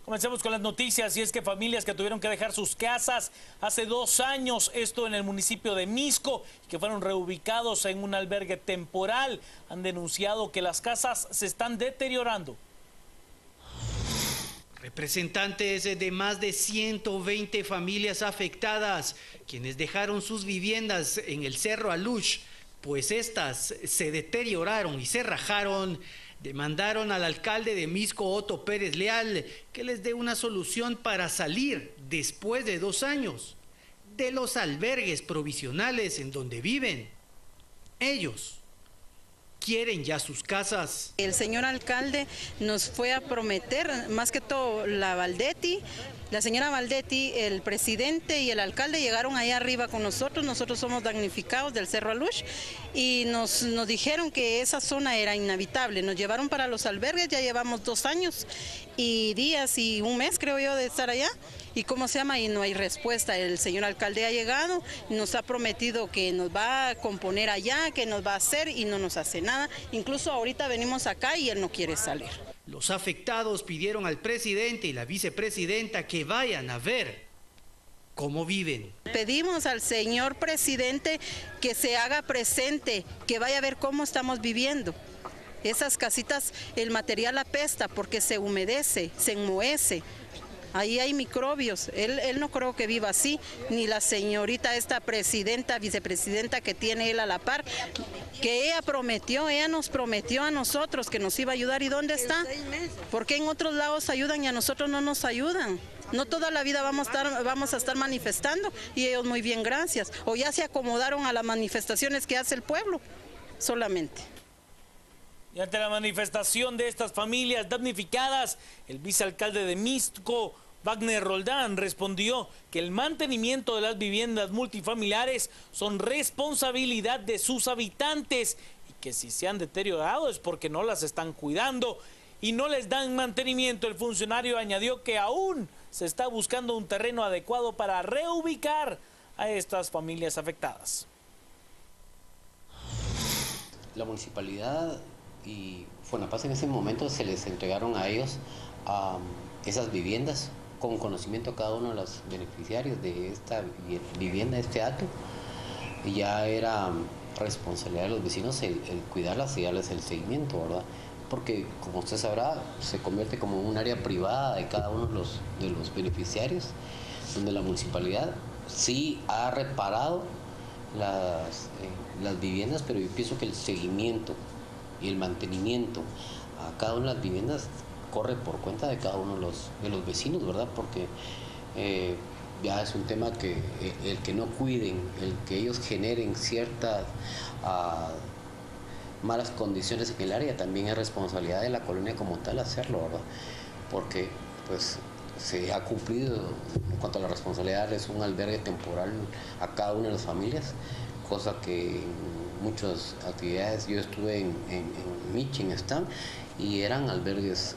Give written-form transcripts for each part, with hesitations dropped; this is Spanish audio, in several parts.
Comencemos con las noticias, y es que familias que tuvieron que dejar sus casas hace 2 años, esto en el municipio de Misco, que fueron reubicados en un albergue temporal, han denunciado que las casas se están deteriorando. Representantes de más de 120 familias afectadas, quienes dejaron sus viviendas en el Cerro Alush, pues estas se deterioraron y se rajaron, demandaron al alcalde de Misco, Otto Pérez Leal, que les dé una solución para salir después de 2 años de los albergues provisionales en donde viven. Ellos quieren ya sus casas. El señor alcalde nos fue a prometer, más que todo la señora Valdetti, el presidente y el alcalde llegaron ahí arriba con nosotros somos damnificados del Cerro Alush, y nos dijeron que esa zona era inhabitable. Nos llevaron para los albergues, ya llevamos 2 años y días y 1 mes, creo yo, de estar allá. Y y no hay respuesta. El señor alcalde ha llegado, nos ha prometido que nos va a componer allá, que nos va a hacer, y no nos hace nada. Incluso ahorita venimos acá y él no quiere salir. Los afectados pidieron al presidente y la vicepresidenta que vayan a ver cómo viven. Pedimos al señor presidente que se haga presente, que vaya a ver cómo estamos viviendo. Esas casitas, el material apesta porque se humedece, se enmohece. Ahí hay microbios. Él no creo que viva así, ni la señorita esta presidenta, vicepresidenta que tiene él a la par, que ella nos prometió a nosotros que nos iba a ayudar. ¿Y dónde está? ¿Por qué en otros lados ayudan y a nosotros no nos ayudan? No toda la vida vamos a estar manifestando, y ellos muy bien, gracias. O ya se acomodaron a las manifestaciones que hace el pueblo, solamente. Y ante la manifestación de estas familias damnificadas, el vicealcalde de Misco, Wagner Roldán, respondió que el mantenimiento de las viviendas multifamiliares son responsabilidad de sus habitantes, y que si se han deteriorado es porque no las están cuidando y no les dan mantenimiento. El funcionario añadió que aún se está buscando un terreno adecuado para reubicar a estas familias afectadas. La municipalidad y FONAPAS en ese momento se les entregaron a ellos esas viviendas con conocimiento a cada uno de los beneficiarios de esta vivienda, este acto. Y ya era responsabilidad de los vecinos el cuidarlas y darles el seguimiento, ¿verdad? Porque, como usted sabrá, se convierte como un área privada de cada uno de los beneficiarios, donde la municipalidad sí ha reparado las viviendas, pero yo pienso que el seguimiento y el mantenimiento a cada una de las viviendas corre por cuenta de cada uno de los vecinos, ¿verdad? Porque ya es un tema que el que no cuiden, el que ellos generen ciertas malas condiciones en el área, también es responsabilidad de la colonia como tal hacerlo, ¿verdad? Porque pues se ha cumplido en cuanto a la responsabilidad, es un albergue temporal a cada una de las familias, cosa que en muchas actividades, yo estuve en Michigan, y eran albergues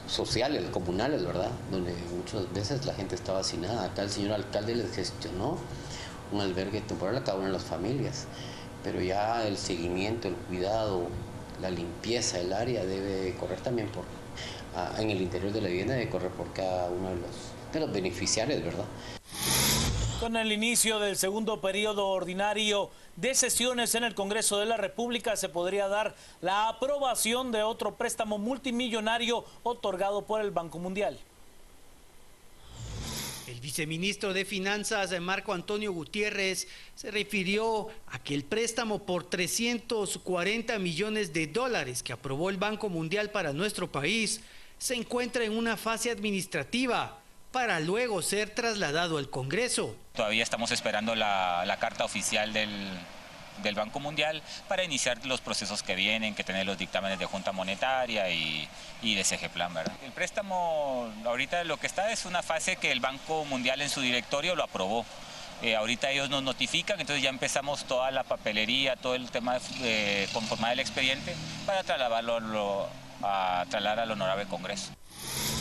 sociales, comunales, ¿verdad? Donde muchas veces la gente estaba hacinada. Acá el señor alcalde les gestionó un albergue temporal a cada una de las familias, pero ya el seguimiento, el cuidado, la limpieza del área debe correr también en el interior de la vivienda, debe correr por cada uno de los beneficiarios, ¿verdad? Con el inicio del segundo periodo ordinario de sesiones en el Congreso de la República, se podría dar la aprobación de otro préstamo multimillonario otorgado por el Banco Mundial. El viceministro de Finanzas, Marco Antonio Gutiérrez, se refirió a que el préstamo por $340 millones que aprobó el Banco Mundial para nuestro país se encuentra en una fase administrativa para luego ser trasladado al Congreso. Todavía estamos esperando la carta oficial del Banco Mundial para iniciar los procesos que vienen, que tener los dictámenes de Junta Monetaria y de CGPLAN, ¿verdad? El préstamo ahorita lo que está es una fase que el Banco Mundial en su directorio lo aprobó. Ahorita ellos nos notifican, entonces ya empezamos toda la papelería, todo el tema de conformar el expediente para trasladar al Honorable Congreso.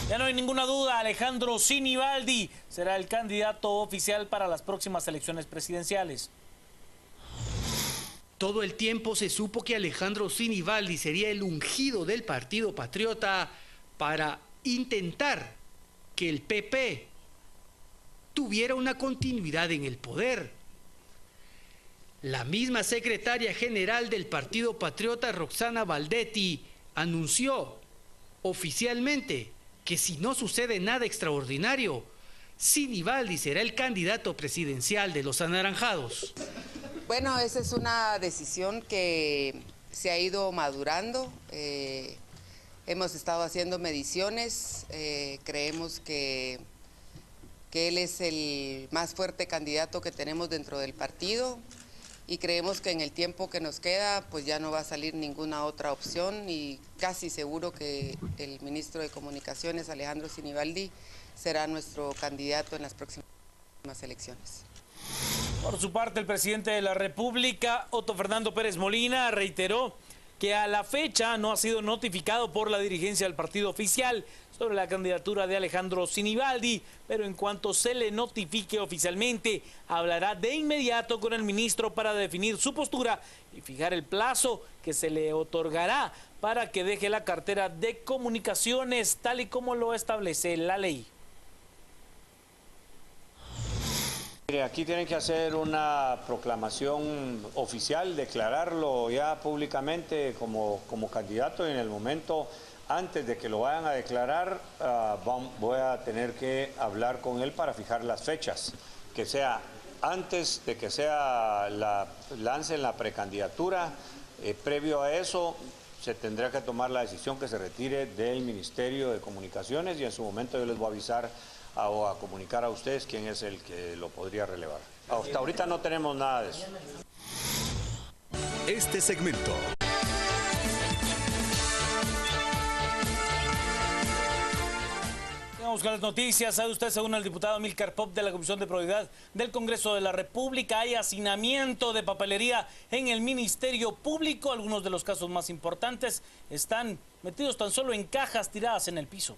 Ya no hay ninguna duda, Alejandro Sinibaldi será el candidato oficial para las próximas elecciones presidenciales. Todo el tiempo se supo que Alejandro Sinibaldi sería el ungido del Partido Patriota para intentar que el PP tuviera una continuidad en el poder. La misma secretaria general del Partido Patriota, Roxana Valdetti, anunció oficialmente que si no sucede nada extraordinario, Sinibaldi será el candidato presidencial de los anaranjados. Bueno, esa es una decisión que se ha ido madurando. Hemos estado haciendo mediciones, creemos que él es el más fuerte candidato que tenemos dentro del partido y creemos que en el tiempo que nos queda pues ya no va a salir ninguna otra opción y casi seguro que el ministro de Comunicaciones, Alejandro Sinibaldi, será nuestro candidato en las próximas elecciones. Por su parte, el presidente de la República, Otto Fernando Pérez Molina, reiteró que a la fecha no ha sido notificado por la dirigencia del partido oficial sobre la candidatura de Alejandro Sinibaldi, pero en cuanto se le notifique oficialmente, hablará de inmediato con el ministro para definir su postura y fijar el plazo que se le otorgará para que deje la cartera de comunicaciones, tal y como lo establece la ley. Aquí tienen que hacer una proclamación oficial, declararlo ya públicamente como candidato y en el momento antes de que lo vayan a declarar voy a tener que hablar con él para fijar las fechas, que sea antes de que lancen la precandidatura, previo a eso se tendrá que tomar la decisión que se retire del Ministerio de Comunicaciones y en su momento yo les voy a avisar o a comunicar a ustedes quién es el que lo podría relevar. Hasta ahorita no tenemos nada de eso. Este segmento Vamos con las noticias. ¿Sabe usted, según el diputado Amílcar Pop de la Comisión de Probidad del Congreso de la República, hay hacinamiento de papelería en el Ministerio Público? Algunos de los casos más importantes están metidos tan solo en cajas tiradas en el piso.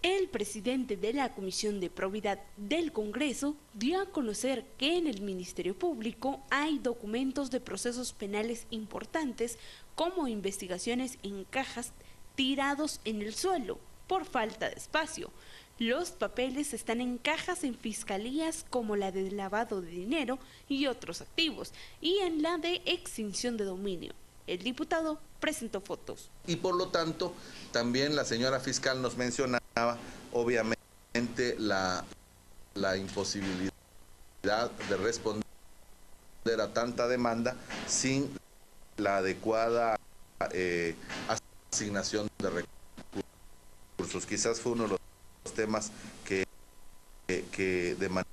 El presidente de la Comisión de Probidad del Congreso dio a conocer que en el Ministerio Público hay documentos de procesos penales importantes como investigaciones en cajas tirados en el suelo por falta de espacio. Los papeles están en cajas en fiscalías como la de lavado de dinero y otros activos y en la de extinción de dominio. El diputado presentó fotos. Y por lo tanto, también la señora fiscal nos mencionaba, obviamente, la imposibilidad de responder a tanta demanda sin la adecuada asignación de recursos. Quizás fue uno de los temas que de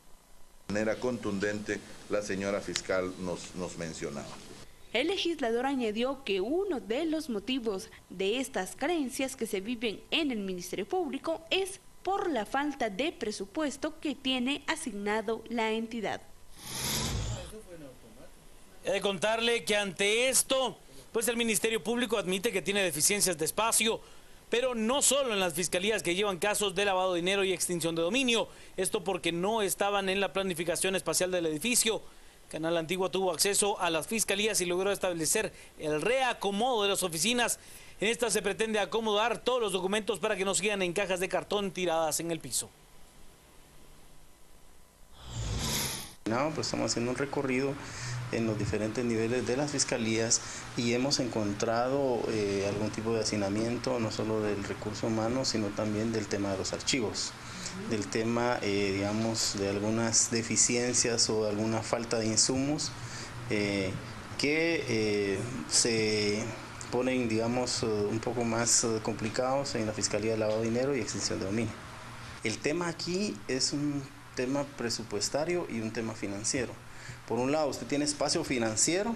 manera contundente la señora fiscal nos mencionaba. El legislador añadió que uno de los motivos de estas carencias que se viven en el Ministerio Público es por la falta de presupuesto que tiene asignado la entidad. He de contarle que ante esto, pues el Ministerio Público admite que tiene deficiencias de espacio, pero no solo en las fiscalías que llevan casos de lavado de dinero y extinción de dominio, esto porque no estaban en la planificación espacial del edificio. Canal Antigua tuvo acceso a las fiscalías y logró establecer el reacomodo de las oficinas. En esta se pretende acomodar todos los documentos para que no sigan en cajas de cartón tiradas en el piso. No, pues estamos haciendo un recorrido en los diferentes niveles de las fiscalías y hemos encontrado algún tipo de hacinamiento, no solo del recurso humano, sino también del tema de los archivos, del tema, digamos, de algunas deficiencias o de alguna falta de insumos que se ponen, digamos, un poco más complicados en la Fiscalía de Lavado de Dinero y Extinción de Dominio. El tema aquí es un tema presupuestario y un tema financiero. Por un lado, usted tiene espacio financiero,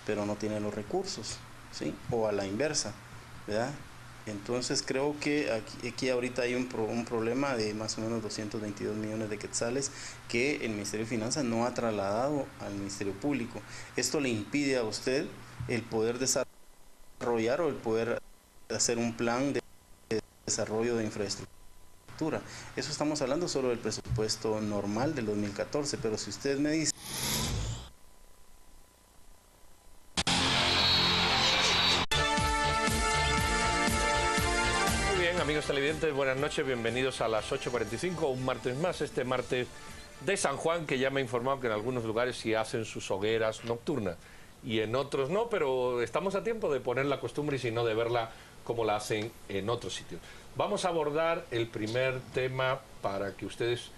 pero no tiene los recursos, ¿sí? O a la inversa, ¿verdad? Entonces creo que aquí ahorita hay un problema de más o menos 222 millones de quetzales que el Ministerio de Finanzas no ha trasladado al Ministerio Público. Esto le impide a usted el poder desarrollar o el poder hacer un plan de desarrollo de infraestructura. Eso estamos hablando solo del presupuesto normal del 2014, pero si usted me dice... amigos televidentes, buenas noches, bienvenidos a las 8:45, un martes más, este martes de San Juan, que ya me ha informado que en algunos lugares sí hacen sus hogueras nocturnas y en otros no, pero estamos a tiempo de poner la costumbre y si no de verla como la hacen en otros sitios. Vamos a abordar el primer tema para que ustedes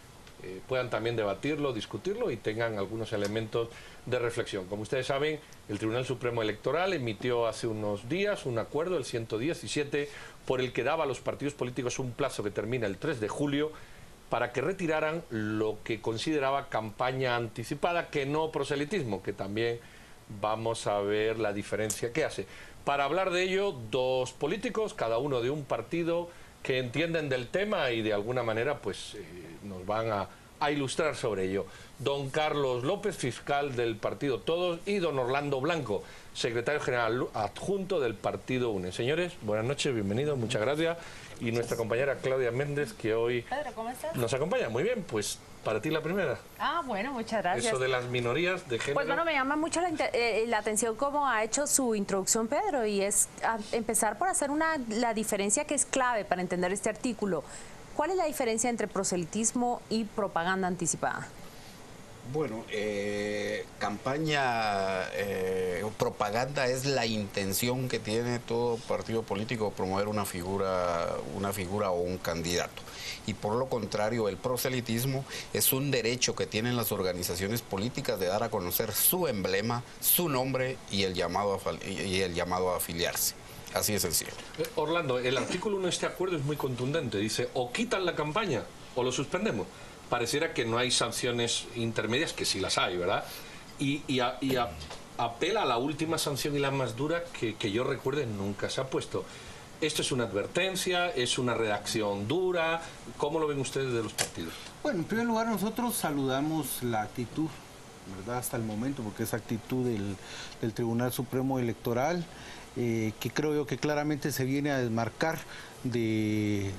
puedan también debatirlo, discutirlo y tengan algunos elementos de reflexión. Como ustedes saben, el Tribunal Supremo Electoral emitió hace unos días un acuerdo, el 117, por el que daba a los partidos políticos un plazo que termina el 3 de julio para que retiraran lo que consideraba campaña anticipada, que no proselitismo, que también vamos a ver la diferencia que hace. Para hablar de ello, dos políticos, cada uno de un partido, que entienden del tema y de alguna manera pues nos van a ilustrar sobre ello. Don Carlos López, fiscal del partido Todos, y don Orlando Blanco, secretario general adjunto del partido UNE. Señores, buenas noches, bienvenidos, muchas gracias. Y nuestra compañera Claudia Méndez, que hoy Pedro, ¿cómo estás? Nos acompaña. Muy bien, pues para ti la primera. Ah, bueno, muchas gracias. Eso de las minorías de género. Pues bueno, me llama mucho la atención cómo ha hecho su introducción Pedro, y es empezar por hacer la diferencia que es clave para entender este artículo. ¿Cuál es la diferencia entre proselitismo y propaganda anticipada? Bueno, propaganda es la intención que tiene todo partido político de promover una figura o un candidato. Y por lo contrario, el proselitismo es un derecho que tienen las organizaciones políticas de dar a conocer su emblema, su nombre y el llamado a afiliarse. Así de sencillo. Orlando, el artículo 1 de este acuerdo es muy contundente. Dice, o quitan la campaña o lo suspendemos. Pareciera que no hay sanciones intermedias, que sí las hay, ¿verdad? Y apela a la última sanción y la más dura que yo recuerde nunca se ha puesto. ¿Esto es una advertencia? ¿Es una redacción dura? ¿Cómo lo ven ustedes de los partidos? Bueno, en primer lugar nosotros saludamos la actitud, ¿verdad? Hasta el momento, porque esa actitud del Tribunal Supremo Electoral, que creo yo que claramente se viene a desmarcar del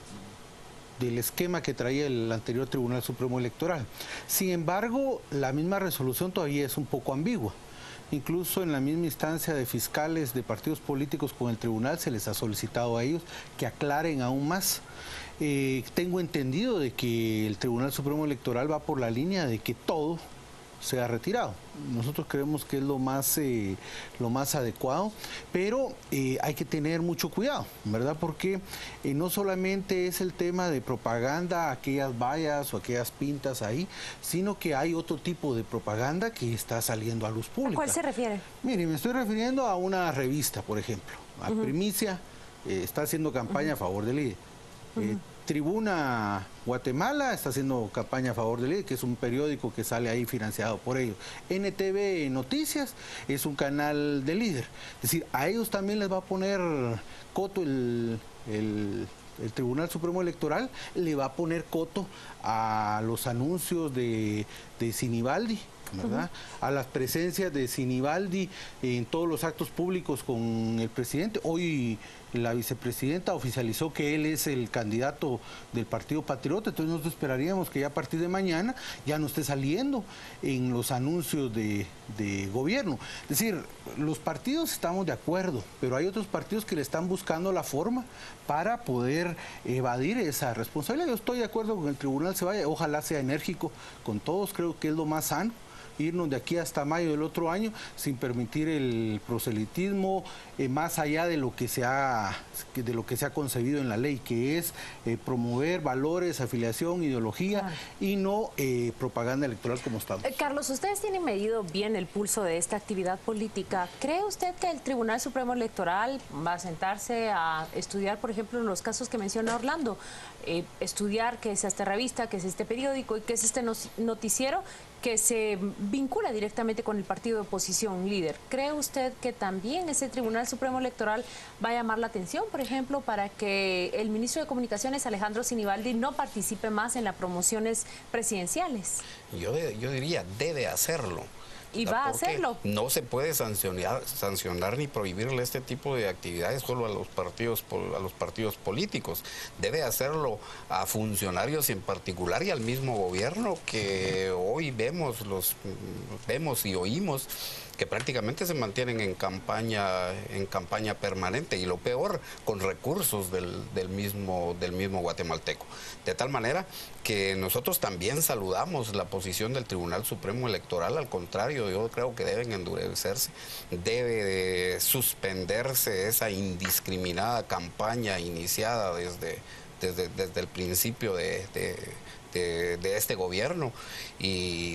esquema que traía el anterior Tribunal Supremo Electoral. Sin embargo, la misma resolución todavía es un poco ambigua. Incluso en la misma instancia de fiscales de partidos políticos con el tribunal se les ha solicitado a ellos que aclaren aún más. Tengo entendido de que el Tribunal Supremo Electoral va por la línea de que todo sea retirado. Nosotros creemos que es lo más adecuado, pero hay que tener mucho cuidado, ¿verdad? Porque no solamente es el tema de propaganda, aquellas vallas o aquellas pintas ahí, sino que hay otro tipo de propaganda que está saliendo a luz pública. ¿A cuál se refiere? Mire, me estoy refiriendo a una revista, por ejemplo. A Primicia está haciendo campaña a favor del IDE. Tribuna Guatemala está haciendo campaña a favor del IDE, que es un periódico que sale ahí financiado por ellos. NTV Noticias es un canal de líder. Es decir, a ellos también les va a poner coto el Tribunal Supremo Electoral, le va a poner coto a los anuncios de Sinibaldi, ¿verdad? A las presencias de Sinibaldi en todos los actos públicos con el presidente. Hoy la vicepresidenta oficializó que él es el candidato del Partido Patriota, entonces nosotros esperaríamos que ya a partir de mañana ya no esté saliendo en los anuncios de gobierno. Es decir, los partidos estamos de acuerdo, pero hay otros partidos que le están buscando la forma para poder evadir esa responsabilidad. Yo estoy de acuerdo con que el tribunal se vaya, ojalá sea enérgico con todos, creo que es lo más sano, irnos de aquí hasta mayo del otro año sin permitir el proselitismo, más allá de lo que se ha concebido en la ley, que es promover valores, afiliación, ideología y no propaganda electoral como estamos. Carlos, ustedes tienen medido bien el pulso de esta actividad política. ¿Cree usted que el Tribunal Supremo Electoral va a sentarse a estudiar, por ejemplo, los casos que menciona Orlando? Estudiar qué es esta revista, qué es este periódico y qué es este noticiero que se vincula directamente con el partido de oposición líder. ¿Cree usted que también ese Tribunal Supremo Electoral va a llamar la atención, por ejemplo, para que el ministro de Comunicaciones, Alejandro Sinibaldi, no participe más en las promociones presidenciales? Yo diría, debe hacerlo. ¿Y va a hacerlo? No se puede sancionar ni prohibirle este tipo de actividades solo a los partidos políticos. Debe hacerlo a funcionarios en particular y al mismo gobierno que hoy vemos y oímos que prácticamente se mantienen en campaña permanente, y lo peor, con recursos del mismo guatemalteco. De tal manera que nosotros también saludamos la posición del Tribunal Supremo Electoral. Al contrario, yo creo que deben endurecerse, debe de suspenderse esa indiscriminada campaña iniciada desde el principio de este gobierno,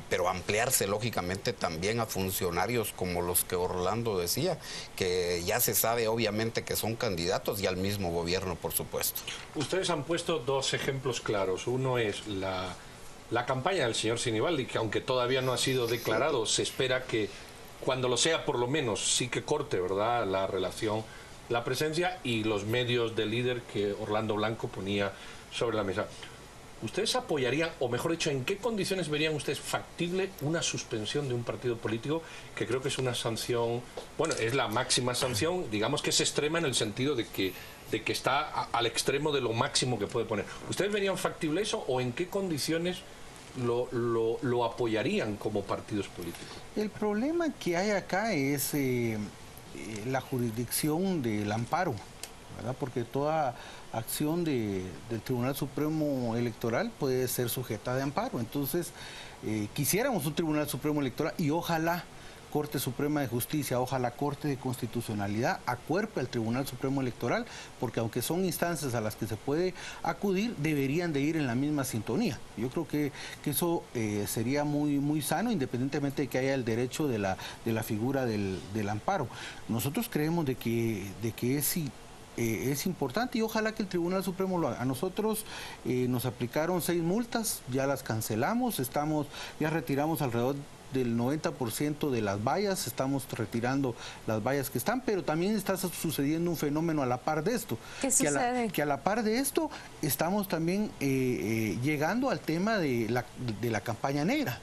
pero ampliarse lógicamente también a funcionarios como los que Orlando decía, que ya se sabe obviamente que son candidatos, y al mismo gobierno, por supuesto. Ustedes han puesto dos ejemplos claros. Uno es la campaña del señor Sinibaldi, que aunque todavía no ha sido declarado, se espera que cuando lo sea, por lo menos sí que corte, ¿verdad?, la relación, la presencia, y los medios del líder que Orlando Blanco ponía sobre la mesa. ¿Ustedes apoyarían, o mejor dicho, en qué condiciones verían ustedes factible una suspensión de un partido político, que creo que es una sanción, bueno, es la máxima sanción, digamos que es extrema en el sentido de que está al extremo de lo máximo que puede poner? ¿Ustedes verían factible eso, o en qué condiciones lo apoyarían como partidos políticos? El problema que hay acá es la jurisdicción del amparo, ¿verdad? Porque toda acción del Tribunal Supremo Electoral puede ser sujeta de amparo. Entonces, quisiéramos un Tribunal Supremo Electoral, y ojalá Corte Suprema de Justicia, ojalá Corte de Constitucionalidad acuerpe al Tribunal Supremo Electoral, porque aunque son instancias a las que se puede acudir, deberían de ir en la misma sintonía. Yo creo que eso sería muy sano, independientemente de que haya el derecho de la figura del amparo. Nosotros creemos de que es importante, y ojalá que el Tribunal Supremo lo haga. A nosotros nos aplicaron 6 multas, ya las cancelamos, ya retiramos alrededor del 90% de las vallas, estamos retirando las vallas que están, pero también está sucediendo un fenómeno a la par de esto. ¿Qué sucede? Que a la par de esto estamos también llegando al tema de la campaña negra.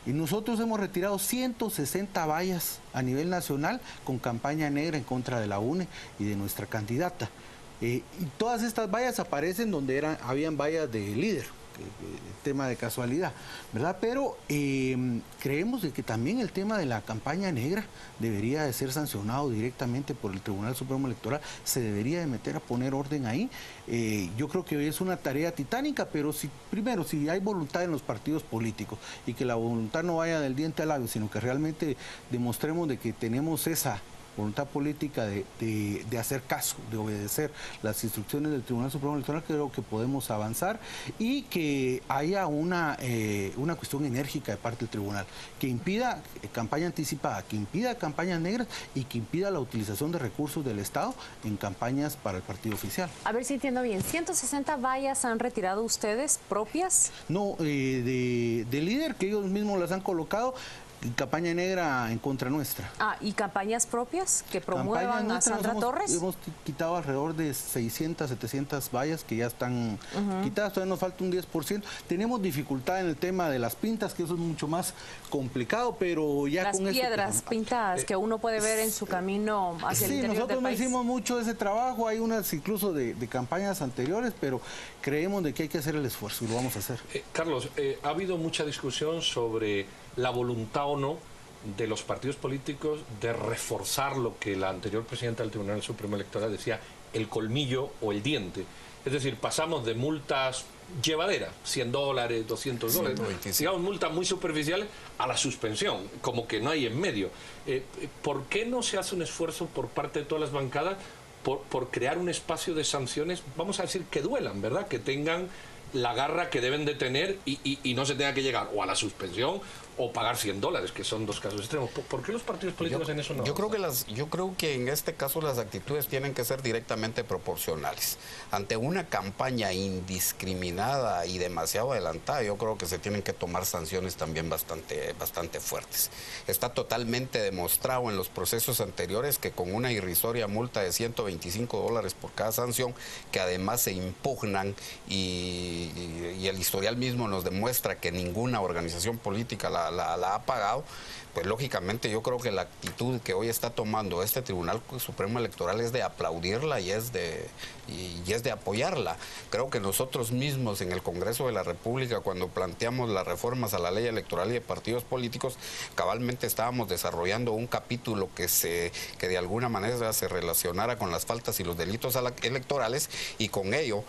Y nosotros hemos retirado 160 vallas a nivel nacional con campaña negra en contra de la UNE y de nuestra candidata. Y todas estas vallas aparecen donde habían vallas de líder, tema de casualidad, ¿verdad? Pero creemos de que también el tema de la campaña negra debería de ser sancionado directamente por el Tribunal Supremo Electoral. Se debería de meter a poner orden ahí. Yo creo que es una tarea titánica, pero primero, si hay voluntad en los partidos políticos, y que la voluntad no vaya del diente al labio, sino que realmente demostremos de que tenemos esa voluntad política de hacer caso, de obedecer las instrucciones del Tribunal Supremo Electoral, creo que podemos avanzar, y que haya una cuestión enérgica de parte del tribunal, que impida campaña anticipada, que impida campañas negras, y que impida la utilización de recursos del Estado en campañas para el partido oficial. A ver si entiendo bien, ¿160 vallas han retirado ustedes propias? No, de líder, que ellos mismos las han colocado, campaña negra en contra nuestra. ¿Y campañas propias que promuevan a Sandra Torres? Hemos quitado alrededor de 600, 700 vallas que ya están quitadas, todavía nos falta un 10%. Tenemos dificultad en el tema de las pintas, que eso es mucho más complicado, pero ya las con piedras pintadas que uno puede ver en su camino hacia el interior del país. Sí, nosotros no hicimos mucho de ese trabajo, hay unas incluso de campañas anteriores, pero creemos de que hay que hacer el esfuerzo, y lo vamos a hacer. Carlos, ha habido mucha discusión sobre la voluntad o no de los partidos políticos de reforzar lo que la anterior presidenta del Tribunal Supremo Electoral decía, el colmillo o el diente. Es decir, pasamos de multas llevaderas, $100, $200, digamos, multas muy superficiales, a la suspensión, como que no hay en medio. ¿Por qué no se hace un esfuerzo por parte de todas las bancadas por crear un espacio de sanciones, vamos a decir, que duelan, ¿verdad? Que tengan la garra que deben de tener y no se tenga que llegar o a la suspensión o pagar $100, que son dos casos extremos. ¿Por qué los partidos políticos en eso no? Yo creo que en este caso las actitudes tienen que ser directamente proporcionales. Ante una campaña indiscriminada y demasiado adelantada, yo creo que se tienen que tomar sanciones también bastante fuertes. Está totalmente demostrado en los procesos anteriores que con una irrisoria multa de $125 por cada sanción, que además se impugnan y el historial mismo nos demuestra que ninguna organización política la ha pagado, pues lógicamente yo creo que la actitud que hoy está tomando este Tribunal Supremo Electoral es de aplaudirla y es de apoyarla. Creo que nosotros mismos en el Congreso de la República, cuando planteamos las reformas a la ley electoral y de partidos políticos, cabalmente estábamos desarrollando un capítulo que de alguna manera se relacionara con las faltas y los delitos electorales, y con ello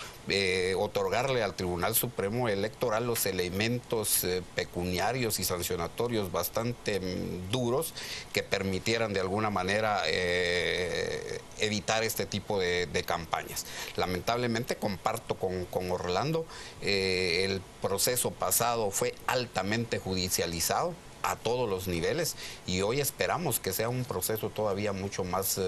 otorgarle al Tribunal Supremo Electoral los elementos pecuniarios y sancionatorios bastante duros que permitieran de alguna manera evitar este tipo de campañas. Lamentablemente comparto con Orlando, el proceso pasado fue altamente judicializado a todos los niveles, y hoy esperamos que sea un proceso todavía mucho más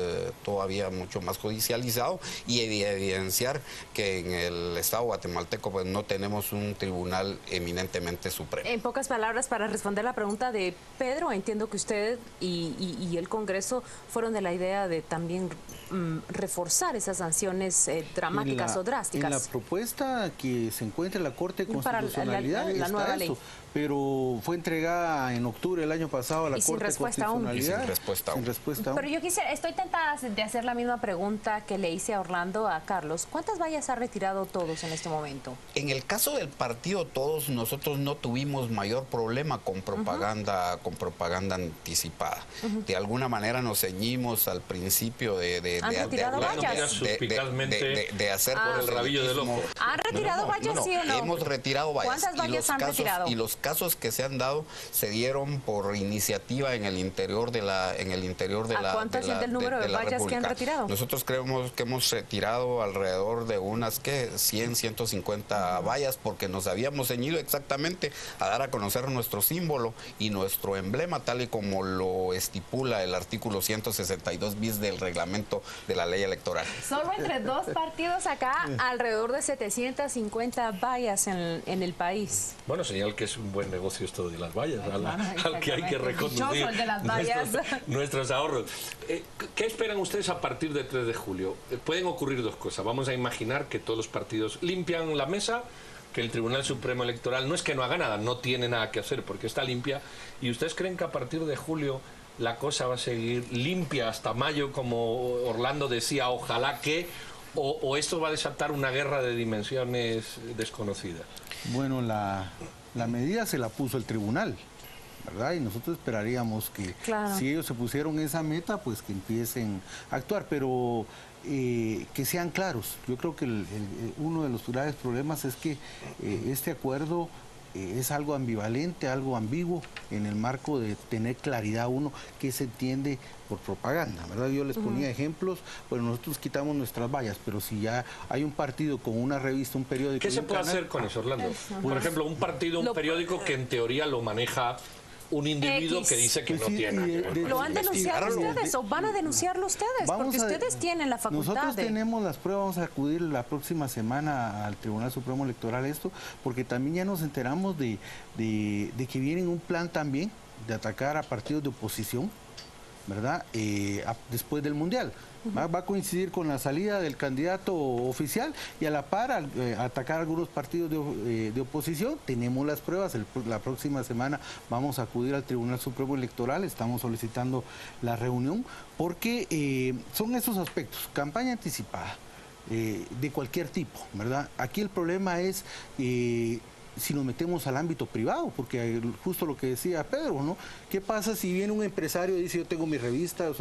judicializado, y evidenciar que en el Estado guatemalteco pues no tenemos un tribunal eminentemente supremo. En pocas palabras, para responder la pregunta de Pedro, entiendo que usted y el Congreso fueron de la idea de también reforzar esas sanciones dramáticas o drásticas. En la propuesta que se encuentra en la Corte de Constitucionalidad la nueva ley, pero fue entregada en octubre del año pasado a la Corte de Constitucionalidad. Sin respuesta aún. Pero yo estoy tentada de hacer la misma pregunta que le hice a Orlando, a Carlos. ¿Cuántas vallas ha retirado Todos en este momento? En el caso del partido Todos, nosotros no tuvimos mayor problema con propaganda, anticipada. De alguna manera nos ceñimos al principio de hacer por el rabillo del ojo. ¿Han retirado vallas, sí o no? Hemos retirado vallas. ¿Cuántas vallas han retirado? Y los casos que se han dado se dieron por iniciativa en el interior de la ¿Cuánto es el número de vallas que han retirado? Nosotros creemos que hemos retirado alrededor de unas 100, 150 vallas, porque nos habíamos ceñido exactamente a dar a conocer nuestro símbolo y nuestro emblema, tal y como lo estipula el artículo 162 bis del reglamento de la ley electoral. Solo entre dos partidos acá, alrededor de 750 vallas en el país. Bueno, señal que es un buen negocio esto de las vallas, al que hay que reconducir de las vallas. Nuestros ahorros. ¿Qué esperan ustedes a partir del 3 de julio? Pueden ocurrir dos cosas. Vamos a imaginar que todos los partidos limpian la mesa, que el Tribunal Supremo Electoral no es que no haga nada, no tiene nada que hacer porque está limpia. ¿Y ustedes creen que a partir de julio la cosa va a seguir limpia hasta mayo, como Orlando decía, ojalá que, o esto va a desatar una guerra de dimensiones desconocidas? Bueno, la medida se la puso el tribunal, ¿verdad? Y nosotros esperaríamos que si ellos se pusieron esa meta, pues que empiecen a actuar, pero que sean claros. Yo creo que uno de los graves problemas es que este acuerdo es algo ambivalente, algo ambiguo, en el marco de tener claridad uno que se entiende por propaganda, ¿verdad? Yo les ponía ejemplos, bueno, nosotros quitamos nuestras vallas, pero si ya hay un partido con una revista, un periódico... ¿Qué se puede hacer con eso, Orlando? Por ejemplo, un partido, un periódico que en teoría lo maneja un individuo que dice que no tiene. ¿Lo han denunciado ustedes o van a denunciarlo ustedes? Porque ustedes tienen la facultad. Nosotros tenemos las pruebas, vamos a acudir la próxima semana al Tribunal Supremo Electoral porque también ya nos enteramos de que viene un plan también de atacar a partidos de oposición, ¿verdad? Después del Mundial. Va a coincidir con la salida del candidato oficial y a la par atacar a algunos partidos de oposición. Tenemos las pruebas, la próxima semana vamos a acudir al Tribunal Supremo Electoral, estamos solicitando la reunión porque son esos aspectos, campaña anticipada de cualquier tipo, ¿verdad? Aquí el problema es... si nos metemos al ámbito privado, porque justo lo que decía Pedro, ¿no? ¿Qué pasa si viene un empresario y dice, yo tengo mi revista,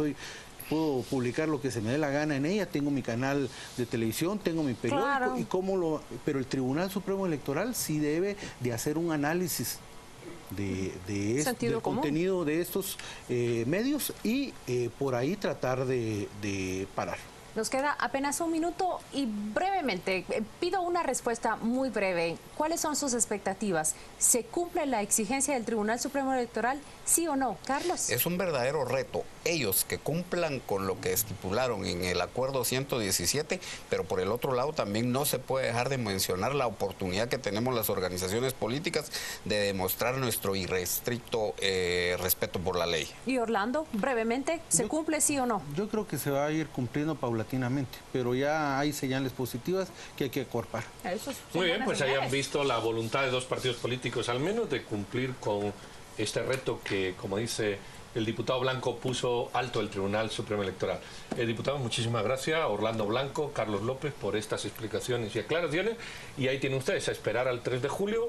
puedo publicar lo que se me dé la gana en ella, tengo mi canal de televisión, tengo mi periódico, pero el Tribunal Supremo Electoral sí debe de hacer un análisis del contenido de estos medios y por ahí tratar de parar. Nos queda apenas un minuto y brevemente, pido una respuesta muy breve. ¿Cuáles son sus expectativas? ¿Se cumple la exigencia del Tribunal Supremo Electoral, sí o no? Carlos. Es un verdadero reto. Ellos que cumplan con lo que estipularon en el acuerdo 117, pero por el otro lado también no se puede dejar de mencionar la oportunidad que tenemos las organizaciones políticas de demostrar nuestro irrestricto respeto por la ley. Y Orlando, brevemente, ¿se cumple sí o no? Yo creo que se va a ir cumpliendo paulatinamente, pero ya hay señales positivas que hay que acorpar. Muy bien, pues hayan visto la voluntad de dos partidos políticos al menos de cumplir con este reto que, como dice el diputado Blanco, puso alto el Tribunal Supremo Electoral. Diputado, muchísimas gracias. Orlando Blanco, Carlos López, por estas explicaciones y aclaraciones. Y ahí tienen ustedes a esperar al 3 de julio.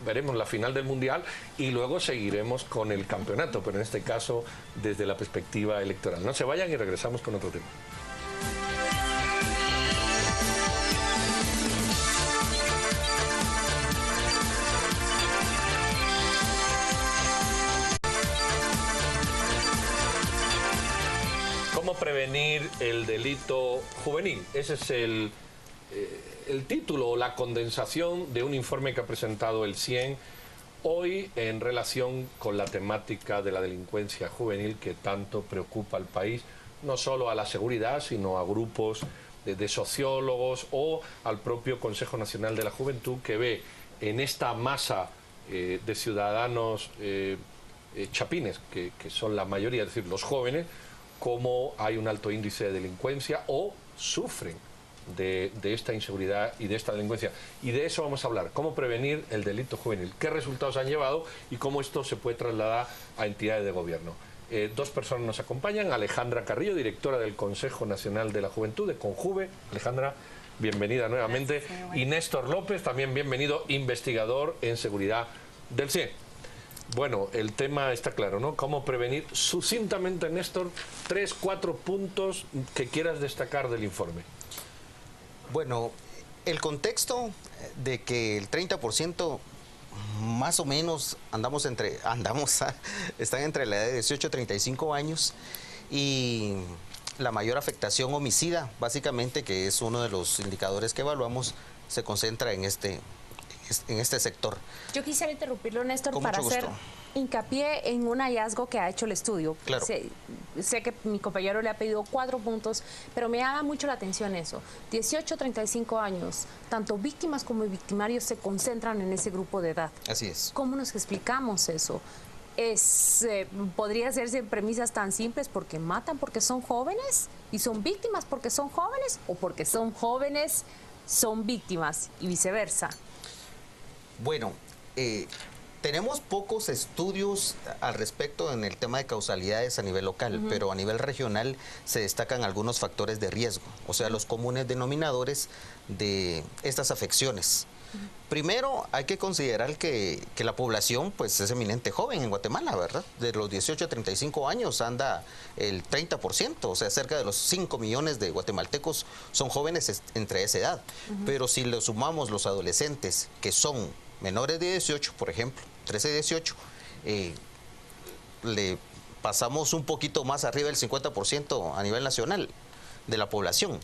Veremos la final del Mundial y luego seguiremos con el campeonato, pero en este caso desde la perspectiva electoral. No se vayan y regresamos con otro tema. ¿Cómo prevenir el delito juvenil? Ese es el título o la condensación de un informe que ha presentado el CIEN hoy en relación con la temática de la delincuencia juvenil que tanto preocupa al país, no solo a la seguridad, sino a grupos de sociólogos o al propio Consejo Nacional de la Juventud, que ve en esta masa de ciudadanos chapines, que son la mayoría, es decir, los jóvenes, cómo hay un alto índice de delincuencia o sufren de esta inseguridad y de esta delincuencia. Y de eso vamos a hablar, cómo prevenir el delito juvenil, qué resultados han llevado y cómo esto se puede trasladar a entidades de gobierno. Dos personas nos acompañan, Alejandra Carrillo, directora del Consejo Nacional de la Juventud, de Conjuve. Alejandra, bienvenida nuevamente. Gracias, y Néstor López, también bienvenido, investigador en seguridad del CIEN. Bueno, el tema está claro, ¿no? ¿Cómo prevenir? Sucintamente, Néstor, 3, 4 puntos que quieras destacar del informe. Bueno, el contexto de que el 30% más o menos están entre la edad de 18 y 35 años y la mayor afectación homicida, básicamente, que es uno de los indicadores que evaluamos, se concentra en este sector. Yo quisiera interrumpirlo, Néstor, para hacer hincapié en un hallazgo que ha hecho el estudio. Claro. Sé que mi compañero le ha pedido 4 puntos, pero me llama mucho la atención eso. 18 a 35 años, tanto víctimas como victimarios se concentran en ese grupo de edad. Así es. ¿Cómo nos explicamos eso? ¿Podría hacerse en premisas tan simples porque matan porque son jóvenes y son víctimas porque son jóvenes, o porque son jóvenes son víctimas y viceversa? Bueno, tenemos pocos estudios al respecto en el tema de causalidades a nivel local, pero a nivel regional se destacan algunos factores de riesgo, o sea, los comunes denominadores de estas afecciones. Primero, hay que considerar que la población pues es eminente joven en Guatemala, ¿verdad? De los 18 a 35 años anda el 30%, o sea, cerca de los 5 millones de guatemaltecos son jóvenes entre esa edad. Pero si le sumamos los adolescentes que son menores de 18, por ejemplo, 13 y 18, le pasamos un poquito más arriba del 50% a nivel nacional de la población.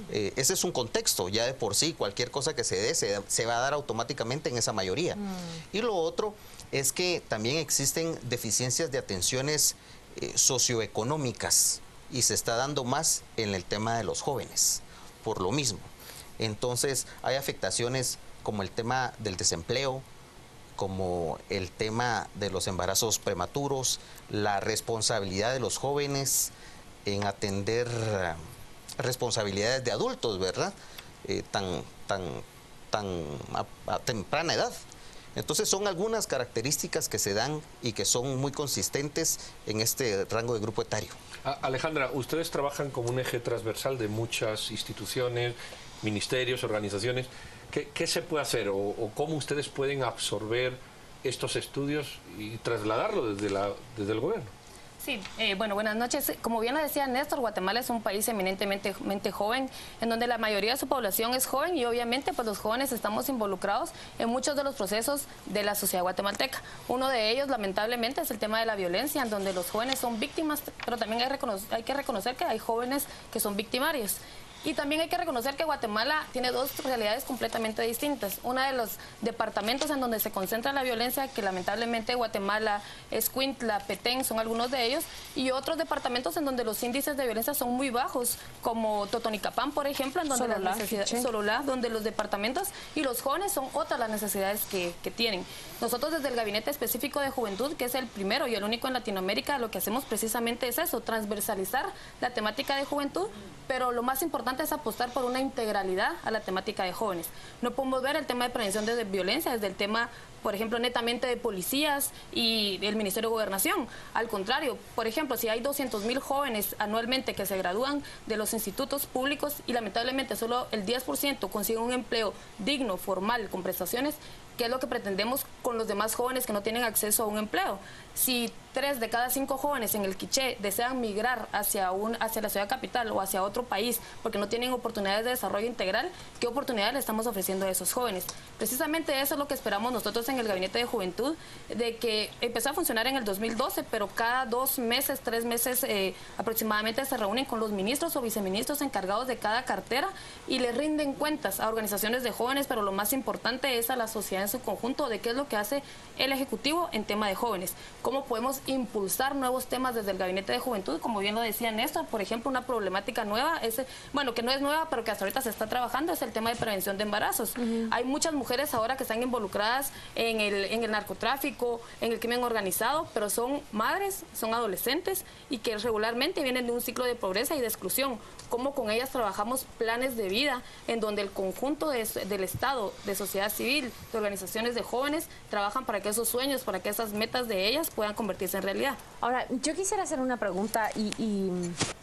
Ese es un contexto, ya de por sí cualquier cosa que se dé se va a dar automáticamente en esa mayoría. Y lo otro es que también existen deficiencias de atenciones socioeconómicas y se está dando más en el tema de los jóvenes, por lo mismo. Entonces hay afectaciones como el tema del desempleo, como el tema de los embarazos prematuros, la responsabilidad de los jóvenes en atender responsabilidades de adultos, ¿verdad? A temprana edad. Entonces son algunas características que se dan y que son muy consistentes en este rango de grupo etario. Alejandra, ustedes trabajan como un eje transversal de muchas instituciones, ministerios, organizaciones. ¿Qué se puede hacer o cómo ustedes pueden absorber estos estudios y trasladarlo desde el gobierno? Sí, bueno, buenas noches. Como bien lo decía Néstor, Guatemala es un país eminentemente joven, en donde la mayoría de su población es joven y obviamente pues los jóvenes estamos involucrados en muchos de los procesos de la sociedad guatemalteca. Uno de ellos, lamentablemente, es el tema de la violencia, en donde los jóvenes son víctimas, pero también hay que reconocer que hay jóvenes que son victimarios. Y también hay que reconocer que Guatemala tiene dos realidades completamente distintas. Una de los departamentos en donde se concentra la violencia, que lamentablemente Guatemala, Escuintla, Petén son algunos de ellos, y otros departamentos en donde los índices de violencia son muy bajos, como Totonicapán, por ejemplo, en donde las necesidades, Sololá, donde los departamentos y los jóvenes son otras las necesidades que tienen. Nosotros desde el Gabinete Específico de Juventud, que es el primero y el único en Latinoamérica, lo que hacemos precisamente es eso, transversalizar la temática de juventud, pero lo más importante importante es apostar por una integralidad a la temática de jóvenes. No podemos ver el tema de prevención de violencia desde el tema, por ejemplo, netamente de policías y el Ministerio de Gobernación. Al contrario, por ejemplo, si hay 200.000 jóvenes anualmente que se gradúan de los institutos públicos y lamentablemente solo el 10% consigue un empleo digno, formal, con prestaciones, ¿qué es lo que pretendemos con los demás jóvenes que no tienen acceso a un empleo? Si 3 de cada 5 jóvenes en el Quiché desean migrar hacia la ciudad capital o hacia otro país porque no tienen oportunidades de desarrollo integral, ¿qué oportunidades le estamos ofreciendo a esos jóvenes? Precisamente eso es lo que esperamos nosotros en el Gabinete de Juventud, de que empezó a funcionar en el 2012, pero cada 2 meses, 3 meses aproximadamente se reúnen con los ministros o viceministros encargados de cada cartera y le rinden cuentas a organizaciones de jóvenes, pero lo más importante es a la sociedad en su conjunto de qué es lo que hace el Ejecutivo en tema de jóvenes. Cómo podemos impulsar nuevos temas desde el Gabinete de Juventud, como bien lo decía Néstor, por ejemplo, una problemática nueva, que no es nueva, pero que hasta ahorita se está trabajando, es el tema de prevención de embarazos. Hay muchas mujeres ahora que están involucradas en el narcotráfico, en el crimen organizado, pero son madres, son adolescentes y que regularmente vienen de un ciclo de pobreza y de exclusión. Cómo con ellas trabajamos planes de vida en donde el conjunto del Estado, de sociedad civil, de organizaciones de jóvenes, trabajan para que esos sueños, para que esas metas de ellas puedan convertirse en realidad. Ahora, yo quisiera hacer una pregunta y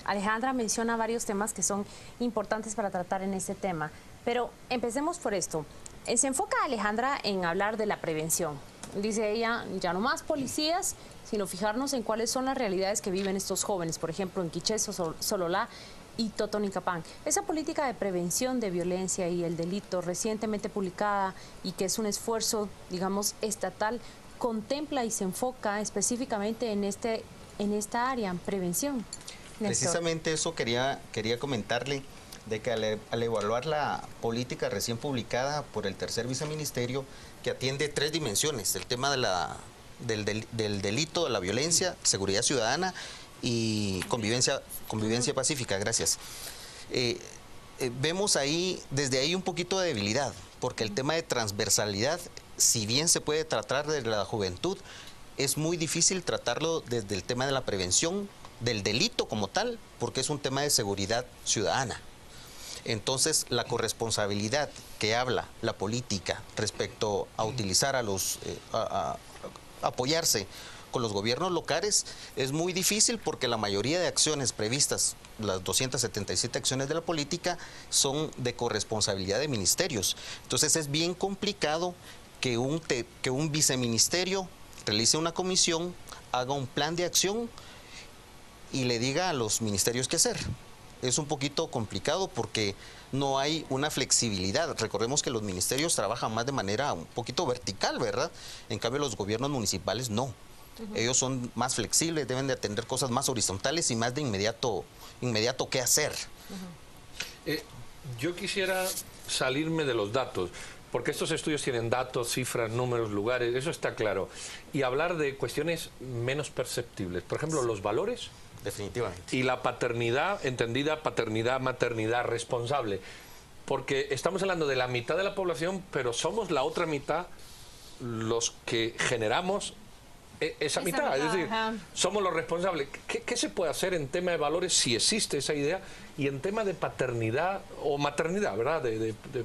Alejandra menciona varios temas que son importantes para tratar en este tema, pero empecemos por esto. Se enfoca Alejandra en hablar de la prevención. Dice ella, ya no más policías, sino fijarnos en cuáles son las realidades que viven estos jóvenes, por ejemplo, en Quiché, Sololá y Totonicapán. Esa política de prevención de violencia y el delito recientemente publicada y que es un esfuerzo, digamos, estatal, contempla y se enfoca específicamente en esta área, en prevención. Precisamente eso quería comentarle, de que al evaluar la política recién publicada por el tercer viceministerio, que atiende 3 dimensiones, el tema del delito, de la violencia, seguridad ciudadana y convivencia pacífica, gracias. Vemos desde ahí un poquito de debilidad, porque el tema de transversalidad, si bien se puede tratar de la juventud, es muy difícil tratarlo desde el tema de la prevención, del delito como tal, porque es un tema de seguridad ciudadana. Entonces, la corresponsabilidad que habla la política respecto a utilizar a apoyarse con los gobiernos locales es muy difícil, porque la mayoría de acciones previstas, las 277 acciones de la política, son de corresponsabilidad de ministerios. Entonces, es bien complicado que un viceministerio realice una comisión, haga un plan de acción y le diga a los ministerios qué hacer. Es un poquito complicado porque no hay una flexibilidad. Recordemos que los ministerios trabajan más de manera un poquito vertical, ¿verdad? En cambio, los gobiernos municipales no. Ellos son más flexibles, deben de atender cosas más horizontales y más de inmediato qué hacer. Yo quisiera salirme de los datos, porque estos estudios tienen datos, cifras, números, lugares, eso está claro. Y hablar de cuestiones menos perceptibles. Por ejemplo, los valores. Definitivamente. Y la paternidad, entendida paternidad, maternidad responsable. Porque estamos hablando de la mitad de la población, pero somos la otra mitad los que generamos esa mitad. Es decir, somos los responsables. ¿Qué se puede hacer en tema de valores, si existe esa idea, y en tema de paternidad o maternidad, ¿verdad? De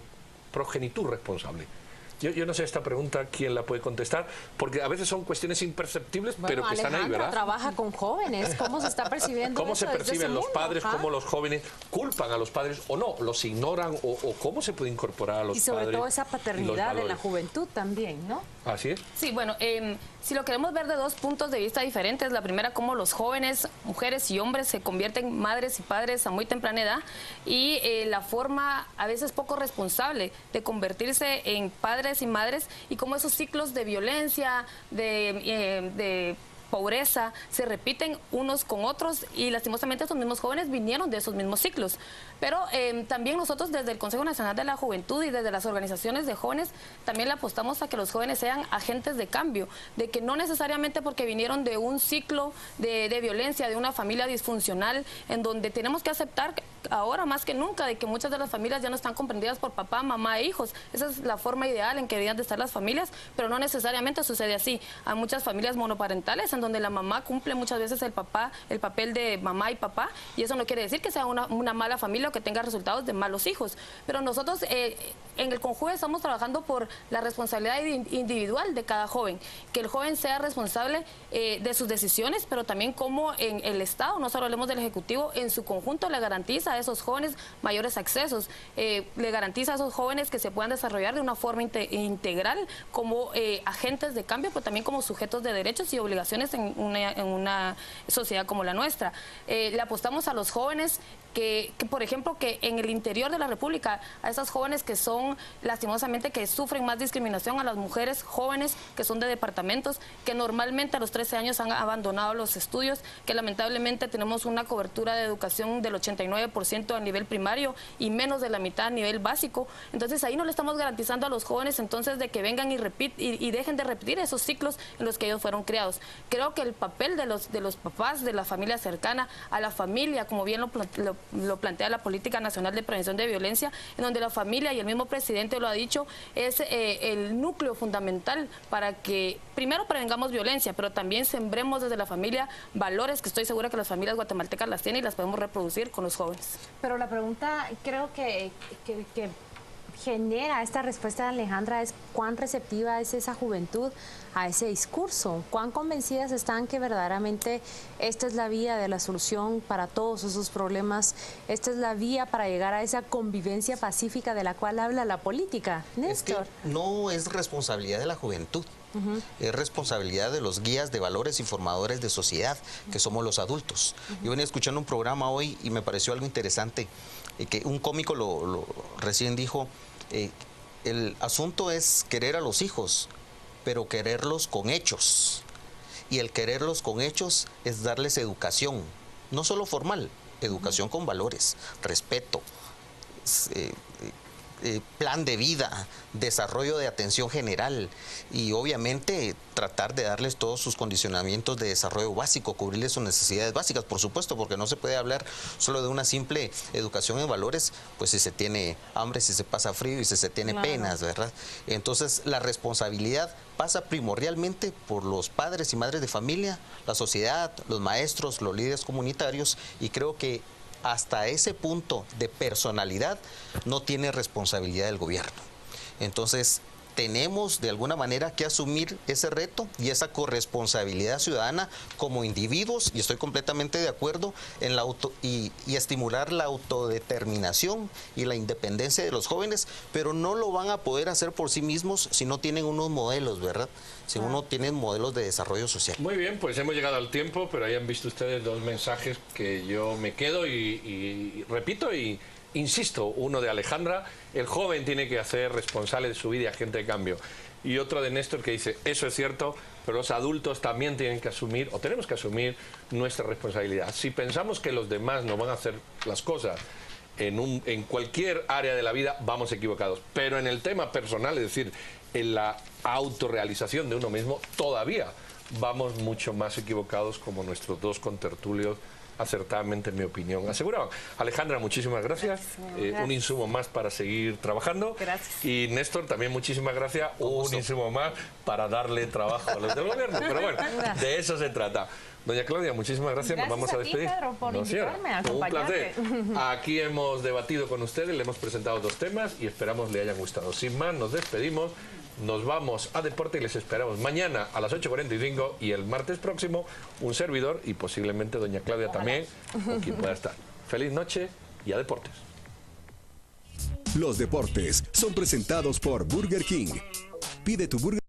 progenitud responsable. Yo no sé esta pregunta quién la puede contestar, porque a veces son cuestiones imperceptibles, pero que Alejandra están ahí, ¿verdad? Trabaja con jóvenes, ¿cómo se está percibiendo ¿Cómo eso se perciben los padres? Ajá. ¿Cómo los jóvenes culpan a los padres o no? ¿Los ignoran? ¿O cómo se puede incorporar a los padres? Y sobre todo esa paternidad en la juventud también, ¿no? Así es. Sí, bueno, si lo queremos ver de 2 puntos de vista diferentes, la primera, cómo los jóvenes, mujeres y hombres se convierten en madres y padres a muy temprana edad, y la forma a veces poco responsable de convertirse en padres y madres, y cómo esos ciclos de violencia, de pobreza, se repiten unos con otros, y lastimosamente esos mismos jóvenes vinieron de esos mismos ciclos. Pero también nosotros desde el Consejo Nacional de la Juventud y desde las organizaciones de jóvenes también le apostamos a que los jóvenes sean agentes de cambio, de que no necesariamente porque vinieron de un ciclo de violencia, de una familia disfuncional, en donde tenemos que aceptar ahora más que nunca de que muchas de las familias ya no están comprendidas por papá, mamá e hijos. Esa es la forma ideal en que deberían de estar las familias, pero no necesariamente sucede así. Hay muchas familias monoparentales en donde la mamá cumple muchas veces el papel de mamá y papá, y eso no quiere decir que sea una mala familia o que tenga resultados de malos hijos. Pero nosotros en el CONJUVE estamos trabajando por la responsabilidad individual de cada joven, que el joven sea responsable de sus decisiones, pero también como en el Estado, no solo hablemos del Ejecutivo, en su conjunto le garantiza a esos jóvenes mayores accesos, le garantiza a esos jóvenes que se puedan desarrollar de una forma integral como agentes de cambio, pero también como sujetos de derechos y obligaciones en una sociedad como la nuestra. Le apostamos a los jóvenes que, por ejemplo, que en el interior de la República, a esas jóvenes que son, lastimosamente, que sufren más discriminación, a las mujeres jóvenes que son de departamentos, que normalmente a los 13 años han abandonado los estudios, que lamentablemente tenemos una cobertura de educación del 89% a nivel primario y menos de la mitad a nivel básico. Entonces ahí no le estamos garantizando a los jóvenes entonces de que vengan y dejen de repetir esos ciclos en los que ellos fueron criados. Creo que el papel de los papás, de la familia cercana, a la familia, como bien lo plantea la Política Nacional de Prevención de Violencia, en donde la familia, y el mismo presidente lo ha dicho, es el núcleo fundamental para que primero prevengamos violencia, pero también sembremos desde la familia valores que estoy segura que las familias guatemaltecas las tienen y las podemos reproducir con los jóvenes. Pero la pregunta creo que genera esta respuesta de Alejandra es cuán receptiva es esa juventud a ese discurso, cuán convencidas están que verdaderamente esta es la vía de la solución para todos esos problemas, esta es la vía para llegar a esa convivencia pacífica de la cual habla la política. Néstor. Es que no es responsabilidad de la juventud. Es responsabilidad de los guías de valores y formadores de sociedad, que somos los adultos. Yo venía escuchando un programa hoy y me pareció algo interesante, que un cómico lo recién dijo, el asunto es querer a los hijos, pero quererlos con hechos. Y el quererlos con hechos es darles educación, no solo formal, educación con valores, respeto, plan de vida, desarrollo de atención general y obviamente tratar de darles todos sus condicionamientos de desarrollo básico, cubrirles sus necesidades básicas, por supuesto, porque no se puede hablar solo de una simple educación en valores, pues si se tiene hambre, si se pasa frío y si se tiene penas, ¿verdad? Entonces la responsabilidad pasa primordialmente por los padres y madres de familia, la sociedad, los maestros, los líderes comunitarios, y creo que hasta ese punto de personalidad no tiene responsabilidad el gobierno. Entonces, tenemos de alguna manera que asumir ese reto y esa corresponsabilidad ciudadana como individuos, y estoy completamente de acuerdo en y estimular la autodeterminación y la independencia de los jóvenes, pero no lo van a poder hacer por sí mismos si no tienen unos modelos, ¿verdad? Si uno tiene modelos de desarrollo social. Muy bien, pues hemos llegado al tiempo, pero ahí han visto ustedes dos mensajes que yo me quedo y repito y insisto, uno de Alejandra, el joven tiene que hacer responsable de su vida y agente de cambio. Y otro de Néstor que dice, eso es cierto, pero los adultos también tienen que asumir, o tenemos que asumir nuestra responsabilidad. Si pensamos que los demás no van a hacer las cosas en cualquier área de la vida, vamos equivocados. Pero en el tema personal, es decir, en la autorrealización de uno mismo, todavía vamos mucho más equivocados, como nuestros dos contertulios acertadamente, en mi opinión, aseguraban. Alejandra, muchísimas gracias. Un insumo más para seguir trabajando. Gracias. Y Néstor, también muchísimas gracias. Un insumo más para darle trabajo a los del gobierno. Pero bueno, de eso se trata. Doña Claudia, muchísimas gracias. Nos vamos a despedir. Gracias a ti, Pedro, por invitarme a acompañarte. Un placer. Aquí hemos debatido con ustedes, le hemos presentado dos temas y esperamos le hayan gustado. Sin más, nos despedimos. Nos vamos a deporte y les esperamos mañana a las 8:45 y el martes próximo un servidor y posiblemente doña Claudia también, con quien pueda estar. Feliz noche y a deportes. Los deportes son presentados por Burger King. Pide tu burger